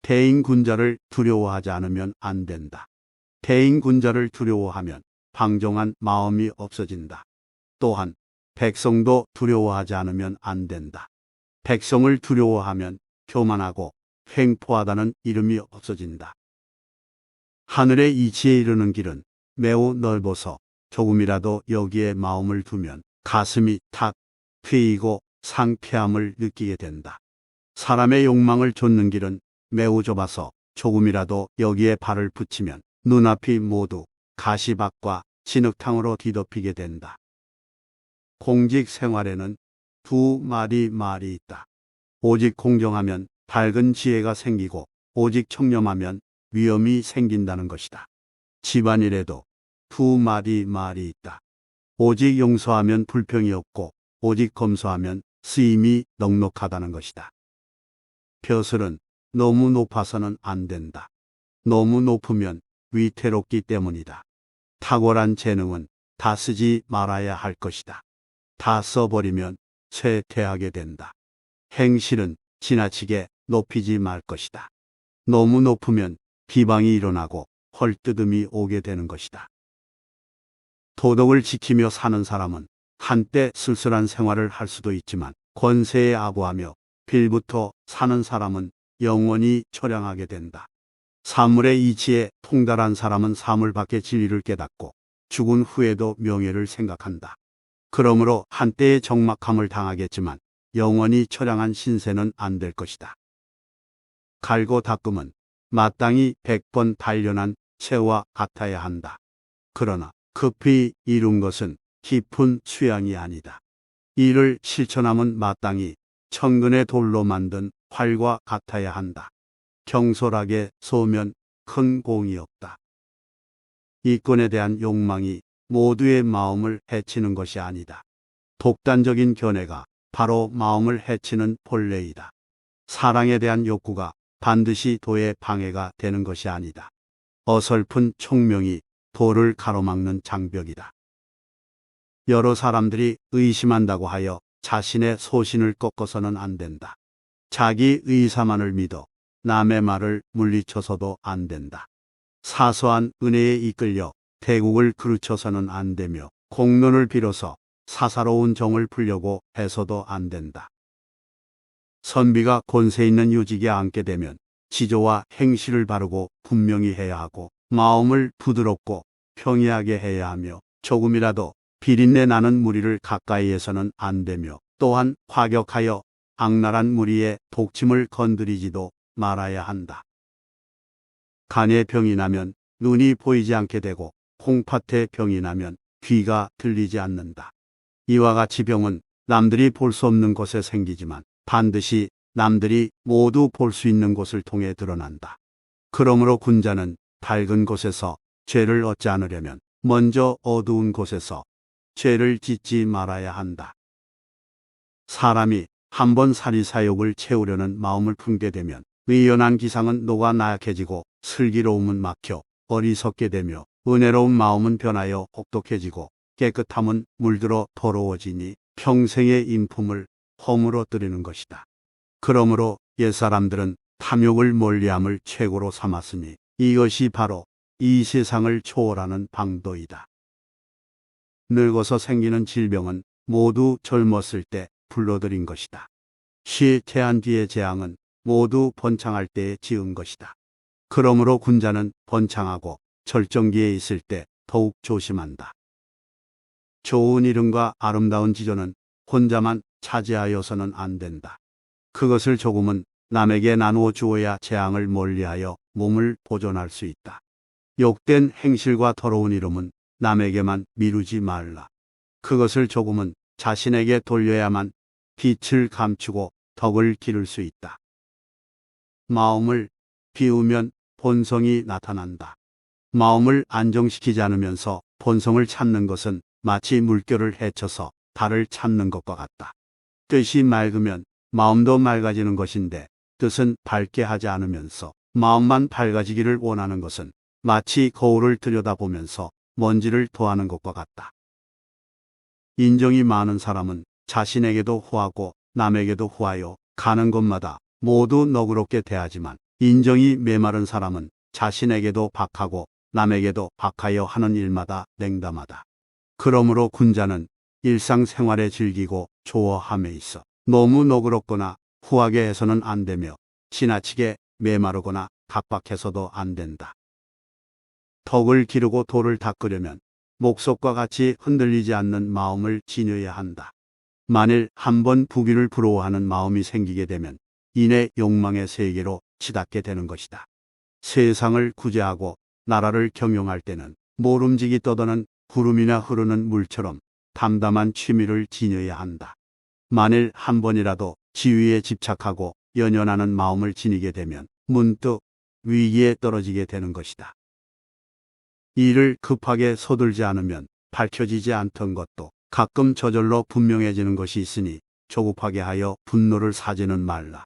대인군자를 두려워하지 않으면 안 된다. 대인군자를 두려워하면 방종한 마음이 없어진다. 또한 백성도 두려워하지 않으면 안 된다. 백성을 두려워하면 교만하고 횡포하다는 이름이 없어진다. 하늘의 이치에 이르는 길은 매우 넓어서 조금이라도 여기에 마음을 두면 가슴이 탁 트이고 상쾌함을 느끼게 된다. 사람의 욕망을 좇는 길은 매우 좁아서 조금이라도 여기에 발을 붙이면 눈앞이 모두 가시밭과 진흙탕으로 뒤덮이게 된다. 공직 생활에는 두 마리 말이 있다. 오직 공정하면 밝은 지혜가 생기고 오직 청렴하면 위험이 생긴다는 것이다. 집안일에도 두 마리 말이 있다. 오직 용서하면 불평이 없고 오직 검소하면 쓰임이 넉넉하다는 것이다. 벼슬은 너무 높아서는 안 된다. 너무 높으면 위태롭기 때문이다. 탁월한 재능은 다 쓰지 말아야 할 것이다. 다 써버리면 쇠퇴하게 된다. 행실은 지나치게 높이지 말 것이다. 너무 높으면 비방이 일어나고 헐뜯음이 오게 되는 것이다. 도덕을 지키며 사는 사람은 한때 쓸쓸한 생활을 할 수도 있지만 권세에 아부하며 빌부터 사는 사람은 영원히 초량하게 된다. 사물의 이치에 통달한 사람은 사물 밖의 진리를 깨닫고 죽은 후에도 명예를 생각한다. 그러므로 한때의 적막함을 당하겠지만 영원히 초량한 신세는 안 될 것이다. 갈고 닦음은 마땅히 100번 단련한 새와 같아야 한다. 그러나 급히 이룬 것은 깊은 수양이 아니다. 이를 실천함은 마땅히 천근의 돌로 만든 활과 같아야 한다. 경솔하게 쏘면 큰 공이 없다. 이권에 대한 욕망이 모두의 마음을 해치는 것이 아니다. 독단적인 견해가 바로 마음을 해치는 본래이다. 사랑에 대한 욕구가 반드시 도의 방해가 되는 것이 아니다. 어설픈 총명이 도를 가로막는 장벽이다. 여러 사람들이 의심한다고 하여 자신의 소신을 꺾어서는 안 된다. 자기 의사만을 믿어 남의 말을 물리쳐서도 안 된다. 사소한 은혜에 이끌려 대국을 그르쳐서는 안 되며 공론을 빌어서 사사로운 정을 풀려고 해서도 안 된다. 선비가 권세 있는 요직에 앉게 되면 지조와 행실을 바르고 분명히 해야 하고 마음을 부드럽고 평이하게 해야 하며 조금이라도 비린내 나는 무리를 가까이에서는 안 되며 또한 과격하여 악랄한 무리의 독침을 건드리지도 말아야 한다. 간에 병이 나면 눈이 보이지 않게 되고 콩팥에 병이 나면 귀가 들리지 않는다. 이와 같이 병은 남들이 볼 수 없는 곳에 생기지만 반드시 남들이 모두 볼 수 있는 곳을 통해 드러난다. 그러므로 군자는 밝은 곳에서 죄를 얻지 않으려면 먼저 어두운 곳에서 죄를 짓지 말아야 한다. 사람이 한번 사리사욕을 채우려는 마음을 품게 되면 의연한 기상은 녹아 나약해지고 슬기로움은 막혀 어리석게 되며 은혜로운 마음은 변하여 혹독해지고 깨끗함은 물들어 더러워지니 평생의 인품을 허물어뜨리는 것이다. 그러므로 옛사람들은 탐욕을 멀리함을 최고로 삼았으니 이것이 바로 이 세상을 초월하는 방도이다. 늙어서 생기는 질병은 모두 젊었을 때 불러들인 것이다. 쇠퇴한 뒤의 재앙은 모두 번창할 때에 지은 것이다. 그러므로 군자는 번창하고 절정기에 있을 때 더욱 조심한다. 좋은 이름과 아름다운 지조는 혼자만 차지하여서는 안 된다. 그것을 조금은 남에게 나누어 주어야 재앙을 멀리하여 몸을 보존할 수 있다. 욕된 행실과 더러운 이름은 남에게만 미루지 말라. 그것을 조금은 자신에게 돌려야만 빛을 감추고 덕을 기를 수 있다. 마음을 비우면 본성이 나타난다. 마음을 안정시키지 않으면서 본성을 찾는 것은 마치 물결을 헤쳐서 달을 찾는 것과 같다. 뜻이 맑으면 마음도 맑아지는 것인데 뜻은 밝게 하지 않으면서 마음만 밝아지기를 원하는 것은 마치 거울을 들여다보면서 먼지를 토하는 것과 같다. 인정이 많은 사람은 자신에게도 후하고 남에게도 후하여 가는 곳마다 모두 너그럽게 대하지만 인정이 메마른 사람은 자신에게도 박하고 남에게도 박하여 하는 일마다 냉담하다. 그러므로 군자는 일상생활에 즐기고 좋아함에 있어 너무 너그럽거나 후하게 해서는 안 되며 지나치게 메마르거나 각박해서도 안 된다. 덕을 기르고 도를 닦으려면 목석과 같이 흔들리지 않는 마음을 지녀야 한다. 만일 한번 부귀를 부러워하는 마음이 생기게 되면 이내 욕망의 세계로 치닫게 되는 것이다. 세상을 구제하고 나라를 경영할 때는 모름지기 떠도는 구름이나 흐르는 물처럼 담담한 취미를 지녀야 한다. 만일 한 번이라도 지위에 집착하고 연연하는 마음을 지니게 되면 문득 위기에 떨어지게 되는 것이다. 일을 급하게 서둘지 않으면 밝혀지지 않던 것도 가끔 저절로 분명해지는 것이 있으니 조급하게 하여 분노를 사지는 말라.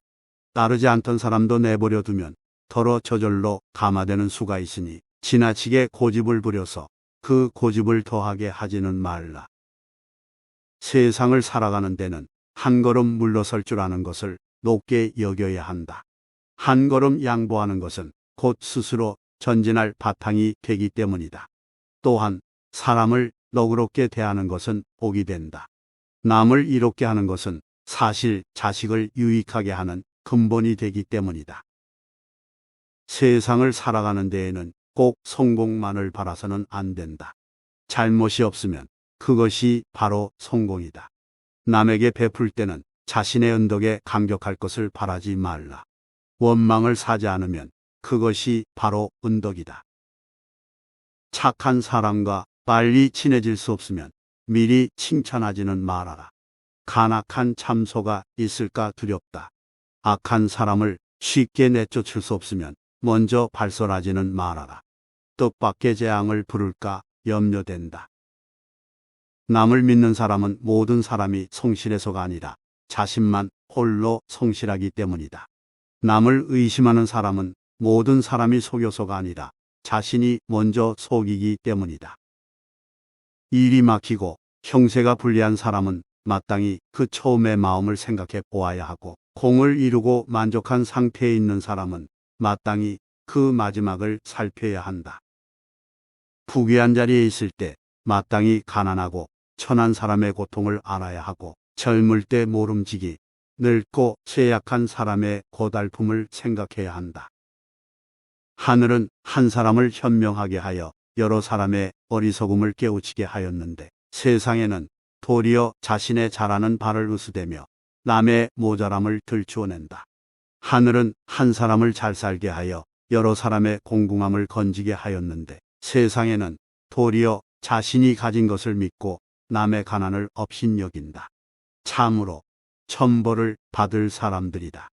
따르지 않던 사람도 내버려 두면 더러 저절로 감화되는 수가 있으니 지나치게 고집을 부려서 그 고집을 더하게 하지는 말라. 세상을 살아가는 데는 한 걸음 물러설 줄 아는 것을 높게 여겨야 한다. 한 걸음 양보하는 것은 곧 스스로 전진할 바탕이 되기 때문이다. 또한 사람을 너그럽게 대하는 것은 복이 된다. 남을 이롭게 하는 것은 사실 자식을 유익하게 하는 근본이 되기 때문이다. 세상을 살아가는 데에는 꼭 성공만을 바라서는 안 된다. 잘못이 없으면 그것이 바로 성공이다. 남에게 베풀 때는 자신의 은덕에 감격할 것을 바라지 말라. 원망을 사지 않으면 그것이 바로 은덕이다. 착한 사람과 빨리 친해질 수 없으면 미리 칭찬하지는 말아라. 간악한 참소가 있을까 두렵다. 악한 사람을 쉽게 내쫓을 수 없으면 먼저 발설하지는 말아라. 뜻밖의 재앙을 부를까 염려된다. 남을 믿는 사람은 모든 사람이 성실해서가 아니라 자신만 홀로 성실하기 때문이다. 남을 의심하는 사람은 모든 사람이 속여서가 아니라 자신이 먼저 속이기 때문이다. 일이 막히고 형세가 불리한 사람은 마땅히 그 처음의 마음을 생각해 보아야 하고, 공을 이루고 만족한 상태에 있는 사람은 마땅히 그 마지막을 살펴야 한다. 부귀한 자리에 있을 때 마땅히 가난하고 천한 사람의 고통을 알아야 하고, 젊을 때 모름지기, 늙고 쇠약한 사람의 고달픔을 생각해야 한다. 하늘은 한 사람을 현명하게 하여 여러 사람의 어리석음을 깨우치게 하였는데, 세상에는 도리어 자신의 잘하는 바를 으스대며 남의 모자람을 들추어낸다. 하늘은 한 사람을 잘 살게 하여 여러 사람의 공공함을 건지게 하였는데, 세상에는 도리어 자신이 가진 것을 믿고 남의 가난을 업신여긴다. 참으로 천벌을 받을 사람들이다.